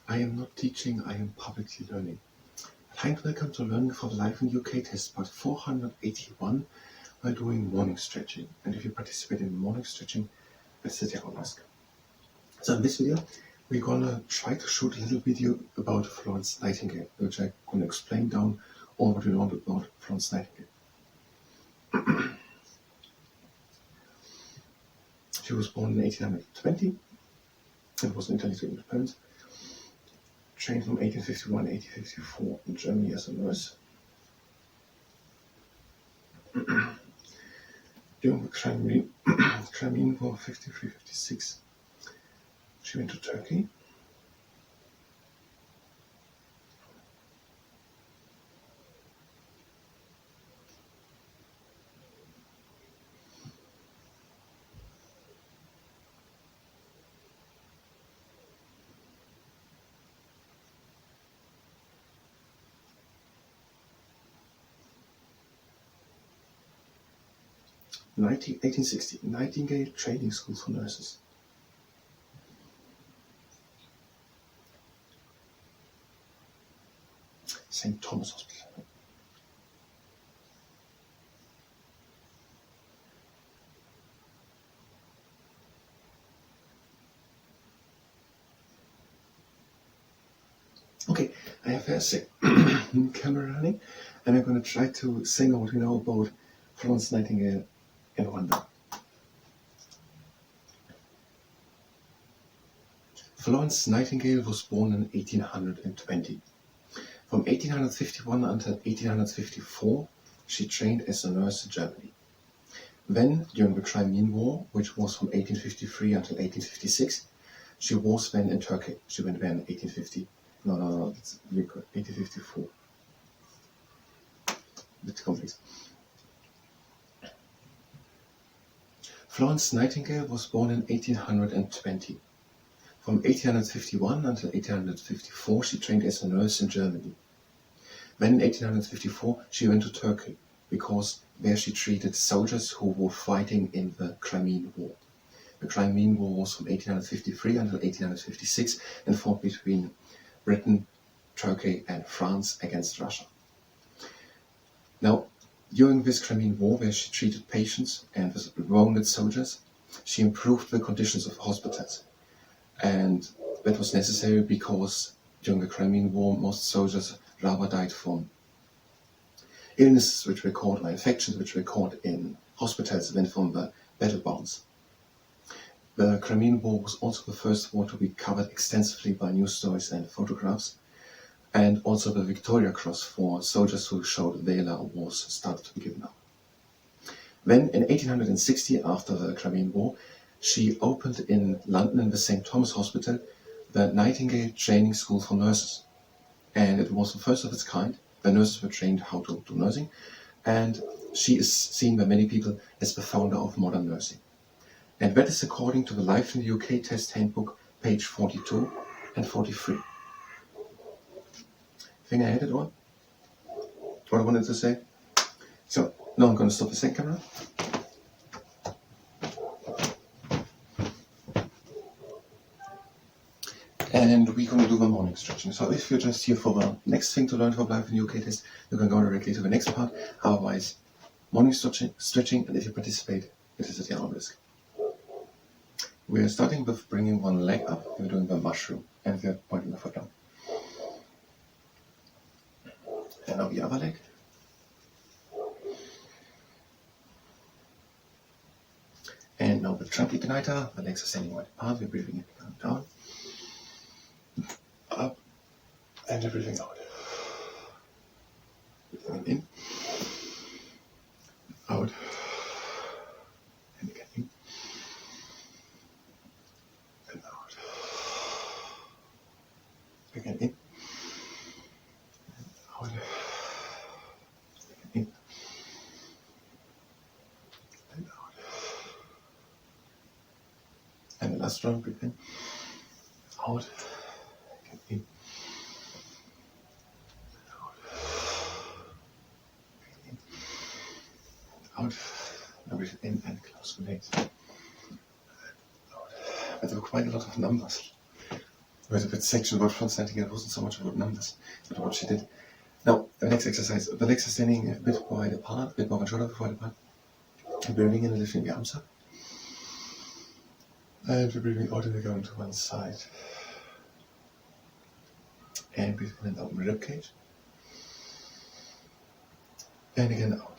I am not teaching, I am publicly learning. Hi and welcome to Learning for Life in UK test part 481 by doing morning stretching. And if you participate in morning stretching, that's the diagnostic. So in this video, we're gonna try to shoot a little video about Florence Nightingale, which I'm gonna explain down all what we learned about Florence Nightingale. She was born in 1820 and was an Italian independent. Trained from 1851 to 1854 in Germany as a nurse. During the Crimean War 53-56, she went to Turkey. In 1860, Nightingale Training School for Nurses. St. Thomas Hospital. Okay, I have a camera running, and I'm going to try to sing what we know about Florence Nightingale in one day. Florence Nightingale was born in 1820. From 1851 until 1854, she trained as a nurse in Germany. Then, during the Crimean War, which was from 1853 until 1856, she was then in Turkey. She went there in 1854. Bit complex. Florence Nightingale was born in 1820. From 1851 until 1854, she trained as a nurse in Germany. Then in 1854, she went to Turkey, because there she treated soldiers who were fighting in the Crimean War. The Crimean War was from 1853 until 1856 and fought between Britain, Turkey and France against Russia. Now, during this Crimean War, where she treated patients and was wounded soldiers, she improved the conditions of hospitals. And that was necessary because during the Crimean War, most soldiers rather died from illnesses which were caught, or infections which were caught in hospitals, than from the battle bounds. The Crimean War was also the first war to be covered extensively by news stories and photographs, and also the Victoria Cross for soldiers who showed valor was started to be given out. Then in 1860, after the Crimean War, she opened in London in the St. Thomas Hospital the Nightingale Training School for Nurses. And it was the first of its kind. The nurses were trained how to do nursing, and she is seen by many people as the founder of modern nursing. And that is according to the Life in the UK Test Handbook, page 42 and 43. Think I had it all? What I wanted to say? So, now I'm going to stop the second camera. And we're going to do the morning stretching. So if you're just here for the next thing to learn for Life in the UK test, you can go directly to the next part. Otherwise, morning stretching, and if you participate, it is at your own risk. We are starting with bringing one leg up. We're doing the mushroom, and we're pointing the foot down. And now the other leg. And now the trunk igniter. The legs are standing wide apart. We're breathing in, down. Up and everything out. Breathing in, out, and again in, and out. Again in, and out. Again in, and out. And the last round, breathe in, out. In, out, in, out, now breathe in and close the legs, out. But there were quite a lot of numbers. with a bit section about front standing. It wasn't so much about numbers, but what she did. Now, the next exercise, the legs are standing a bit wide apart, a bit more than shoulder wide apart. We're breathing in and lifting the arms up. And we're breathing out and we're going to one side. And breathe in and open the rib cage. And again out.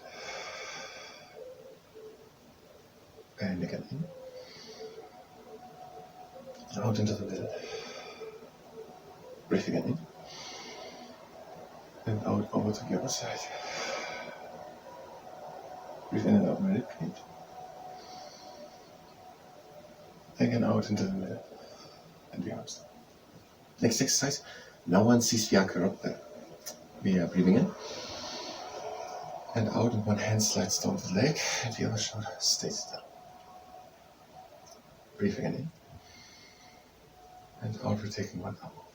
And again in. Out into the middle. Breathe again in. And out over to the other side. Breathe in and open the rib cage. Again out into the middle. And the arms down. Next exercise. Now one sees the anchor up there. We are breathing in. And out, and one hand slides down the leg, and the other shoulder stays down. Breathe again in. And out, we're taking one arm over.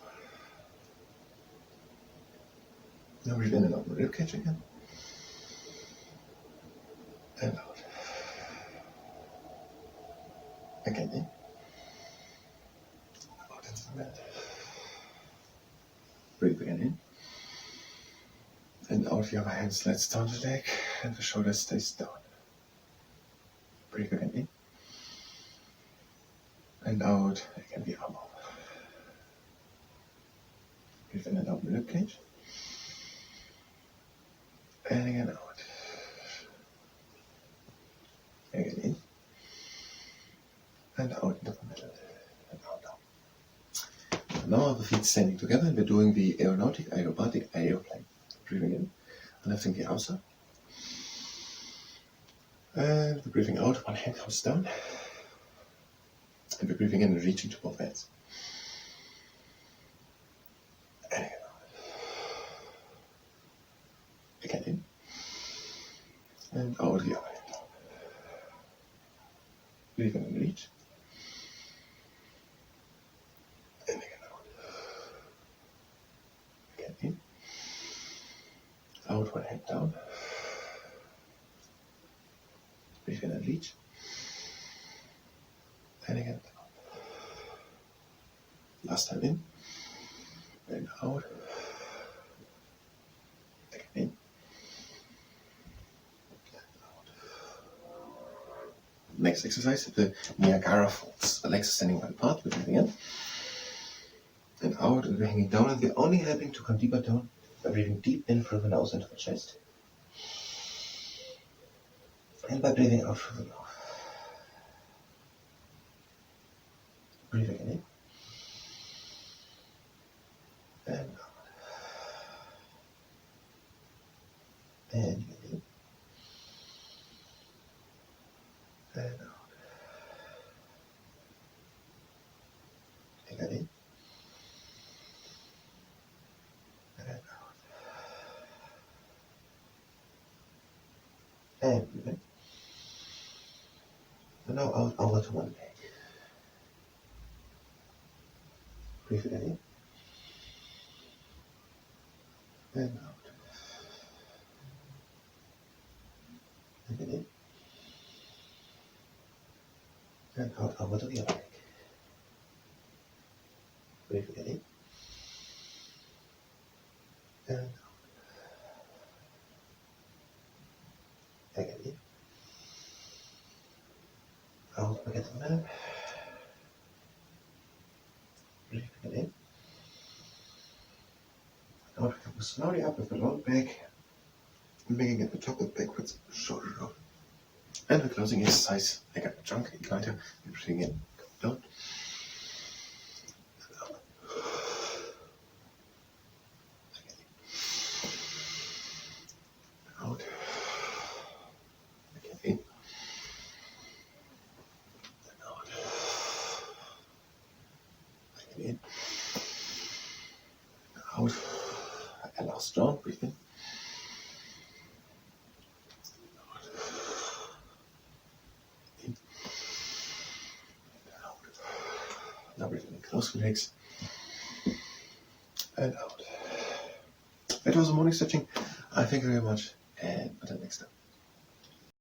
Now breathe in and open the ribcage again. And out. Again in. Out into the middle. Breathe again in. And out, the other hand slides down the leg, and the shoulder stays down. Breathe again in. And out, again the arm over. Breathe in and open the ribcage. And again out. Again in. And out into the middle. And out down. And now our feet standing together, and we're doing the aerobatic aeroplane. Breathing in and lifting the arms up. And we're breathing out, one hand comes down. And we're breathing in and reaching to both hands. And again out. Again in. And out the other hand. Breathe in and reach. And again out. Again in. Out, one hand down. Breathe in and reach. And again down. Last time in. And out. Again in. And out. Next exercise, the Niagara Falls. The legs are standing wide apart. We're breathing in. And out, and we're hanging down, and we're only helping to come deeper down. By breathing deep in through the nose into the chest. And by breathing out through the mouth. Breathe again in. And out. And again in. And out. Again in. And breathe in. And now out over to one leg. Breathe again in. And out. Again in. And out over to the other leg. Breathe again in. And out. Again in. Out back at the middle. Breathe again in. Out, come slowly up with the low back, making it the top of backwards, shoulder roll. And the closing exercise, I got the junk igniter, breathing in, come down. And out. Again in. Out. Again in. And out. Again in. Out. And last round, breathe in. Out. In. And out. Now breathe in, close the legs. And out. That was the morning stretching. I thank you very much, and until next time.